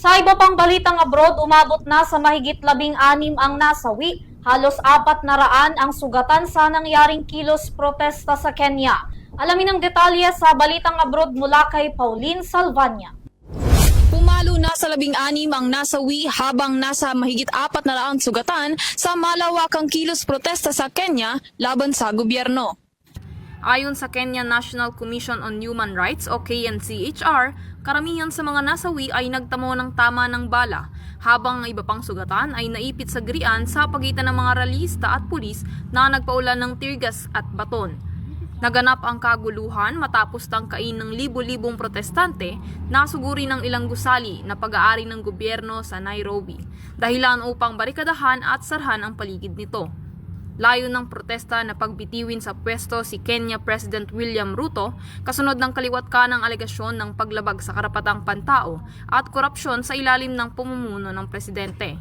Sa iba pang balitang abroad, umabot na sa mahigit 16 ang nasawi. Halos 400 ang sugatan sa nangyaring kilos protesta sa Kenya. Alamin ang detalye sa balitang abroad mula kay Pauline Salvania. Pumalo na sa 16 ang nasawi habang nasa mahigit 400 sugatan sa malawakang kilos protesta sa Kenya laban sa gobyerno. Ayon sa Kenya National Commission on Human Rights o KNCHR, karamihan sa mga nasawi ay nagtamo ng tama ng bala, habang ang iba pang sugatan ay naipit sa gerian sa pagitan ng mga ralista at pulis na nagpaulan ng teargas at baton. Naganap ang kaguluhan matapos tangkain ng libo-libong protestante na suguri ng ilang gusali na pag-aari ng gobyerno sa Nairobi, dahilan upang barikadahan at sarhan ang paligid nito. Layo ng protesta na pagbitiwin sa pwesto si Kenya President William Ruto kasunod ng kaliwat kanang alegasyon ng paglabag sa karapatang pantao at korupsyon sa ilalim ng pamumuno ng presidente.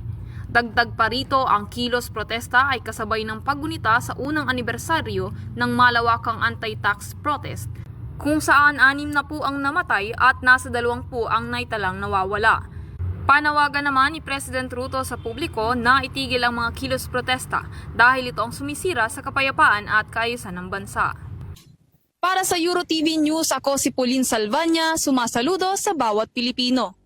Dagdag pa rito, ang kilos protesta ay kasabay ng paggunita sa unang anibersaryo ng malawakang anti-tax protest, kung saan 6 na po ang namatay at nasa 20 ang naitalang nawawala. Panawagan naman ni President Ruto sa publiko na itigil ang mga kilos protesta dahil ito ang sumisira sa kapayapaan at kaayusan ng bansa. Para sa EuroTV News, ako si Pauline Salvania, sumasaludo sa bawat Pilipino.